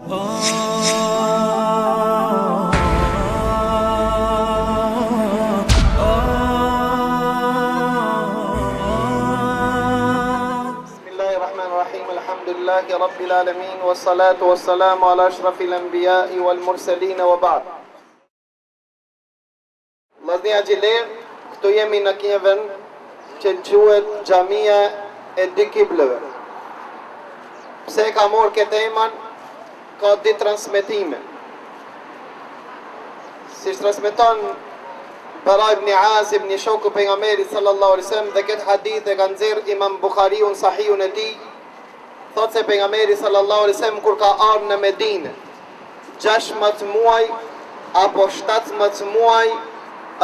Bismillahirrahmanirrahim. Alhamdulillahi rabbil alamin wassalatu wassalamu ala ashrafil anbiya'i wal mursalin wa ba'd. Vllaznia xhiler, këtu jemi në një vend që quhet Xhamia e dy kibleve. Pse ka marrë këtë emën? Ka dy transmetime. Si transmeton Bara ibn Azib, një shoku pejgamberit sallallahu alaihi wasallam, dhe këtë hadith e ka nxjerr Imam Buhariu në Sahihun e tij, thotë se pejgamberi sallallahu alaihi wasallam kur ka ardhur në Medinë, 16 muaj apo 17 muaj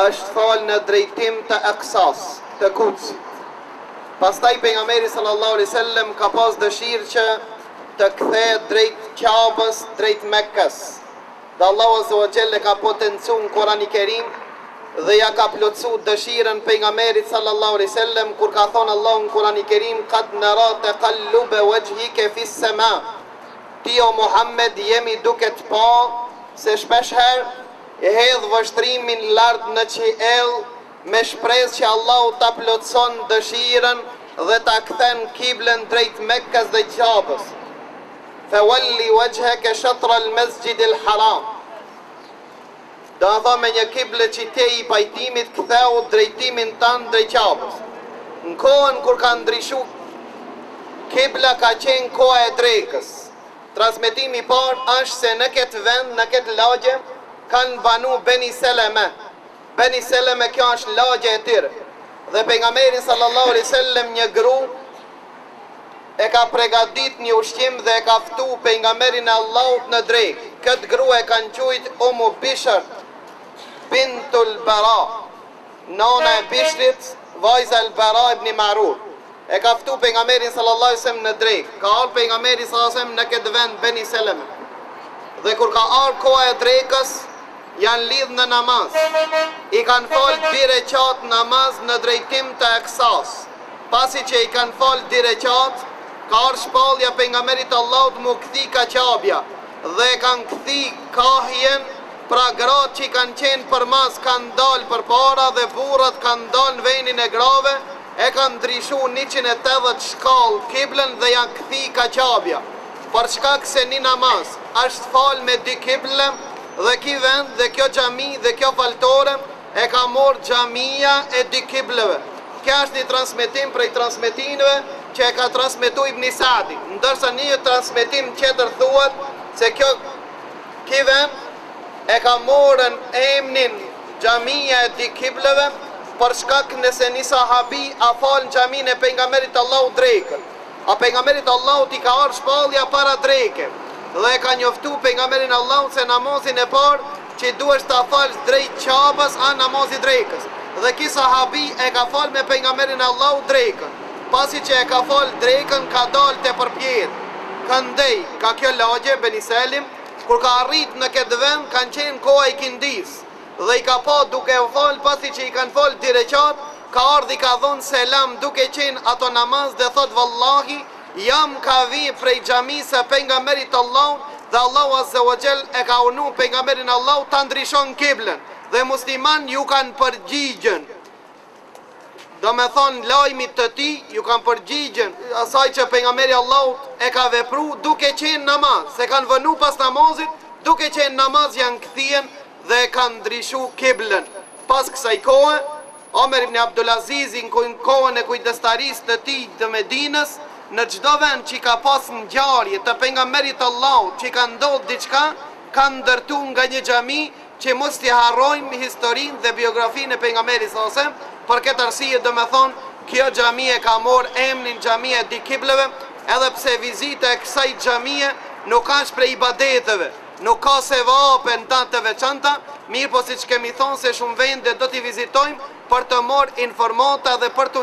është fal në drejtim të Aksas, të Kutsit. Pastaj pejgamberi sallallahu alaihi wasallam ka pas dëshirë që të kthehet drejt Ka'bës, drejt Mekkës. Dhe Allahu azza wa jalla ka potencuar në Kur'anin e Kerim dhe ja ka plotsu dëshirën pejgamberit sallallahu alaihi wasallam kur ka thonë Allahu në Kur'anin e Kerim qad nara taqallub wajhika fi as-sama. Ti o Muhammed jemi duke të pa se shpesh herë e hedh vështrimin lart në qiell me shpresë që Allahu ta plotson dëshirën dhe ta kthen kiblën drejt Mekkës dhe Ka'bës. Fawalli wajhaka shatra al-masjid al-haram. Do të thonë me një kiblë që te i pajtimit ktheu drejtimin tanë drejt Ka'bës. Në kohën kur ka ndryshu kibla ka qenë koha e drekës. Transmetimi i parë është se në këtë vend, në këtë lagje, kanë banu Beni Seleme. Beni Seleme, kjo është lagje e tyre. Dhe pejgamberi sallallahu alaihi wasallam një gru e ka pregadit një ushqim dhe e ka ftu pejgamberin e Allahut në drekë. Këtë gru e kanë quajtur Umu Bishr bintul Bara, nona e Bishrit, vajza el Bara ibn Ma'rur. E ka ftu pejgamberin sallallahu alaihi wasallam në drekë. Ka ardhur pejgamberi sallallahu alaihi wasallam në këtë vend Beni Seleme. Dhe kur ka ardhur koha e drekës, janë lidhë në namaz. I kanë falë 2 rekat namaz në drejtim të Aksas. Pasi që i kanë falë 2 rekat, ka ardhur shpallja pejgamberit Allahut mu kthi Ka'bja dhe kanë kthi kahjen. Pra gratë që i kanë qenë për mas kanë dalë për para dhe burrat kanë dalë në venin e grave, e kanë ndryshu 180 shkallë kiblën dhe janë kthi Ka'bja. Për shkak se një namaz është falë me 2 kiblë dhe ky vend dhe kjo xhami dhe kjo faltore e ka morë Xhamia e 2 kiblëve. Kjo është një transmetim prej transmetimeve që e ka transmetuar Ibn Sa'di, ndërsa një transmetim tjetër thuhet se ky vend e ka morën emrin Xhamia e 2 kiblëve për shkak nëse një sahabi a falë në xhamin e pejgamberit Allahut drekën. A pejgamberit Allahut i ka ardhur shpallja para dreke dhe e ka njoftu pejgamberin Allahut se namazin e parë që duhesh ta falësh drejt Ka'bës a namazi drekës. Dhe ky sahabi e ka falë me pejgamberin Allahut drekën. Pasi që e ka falë drekën ka dalë te përpjet. Këndej ka kjo lagje Beni Selim. Kur ka arrit në këtë vend, kanë qenë koha i kindis. Dhe i ka pa duke u falë, pasi që i kanë falë 2 rekat, ka ardhi ka dhonë selam duke qenë ato namaz dhe thot vallahi, jam ka vi prej xhamisë e pejgamberit Allahut dhe Allahu azza wa jall e ka unu pejgamberin Allahut ta ndryshon kiblën dhe musliman ju kanë përgjigjen. Do me thonë lajmit të ti ju kanë përgjigjen asaj që pejgamberi Allahut e ka vepru duke qenë namaz. Se kanë vënu pas namazit, duke qenë namaz janë kthien dhe kanë ndryshu kiblën. Pas kësaj kohe, Omer ibn Abdulaziz në kohën e kujdestarisë të tij të Medinës, në çdo vend që ka pas ngjarje të pejgamberit Allahut që ka ndodhur diçka, kanë ndërtu nga një xhami që mos t'i harrojmë historinë dhe biografinë e pejgamberit sallallahu alajhi wasallam. Për këtë arsye do me thonë, kjo xhamie ka morë emrin Xhamia e 2 kiblëve, edhe pse vizita e kësaj xhamie nuk është prej ibadeteve, nuk ka sevape në të veçanta, mirë po si që kemi thonë se shumë vende do t'i vizitojmë për të morë informata dhe për të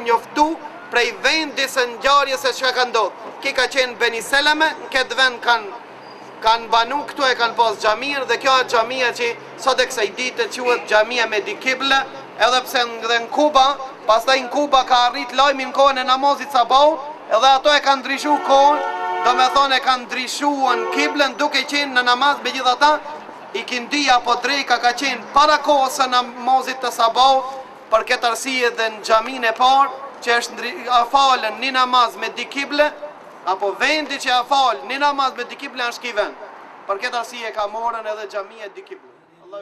njoftu prej vendis e ngjarjes se çka ka ndodhur. Ki ka qenë Beni Seleme, në këtë vend kanë banu këtu e kanë pas xhamin dhe kjo është xhamia që sot e kësaj dite quhet Xhamia me 2 kiblë, edhe pse në Kuba, pastaj në Kuba ka arrit lajmi në kohën e namazit sabahut, edhe ato e kanë ndryshuar kohën do me thone kanë ndryshuan kiblen duke qenë në namaz me gjitha ta, i kindia apo drejka ka qenë para kohës së namazit të sabahut, për këtë arsye dhe në xhamin e parë, që është falën një namaz me di kible, apo vendi që fal një namaz me di kible është ky vend. Për këtë arsye ka morën edhe xhamia di kible. Allah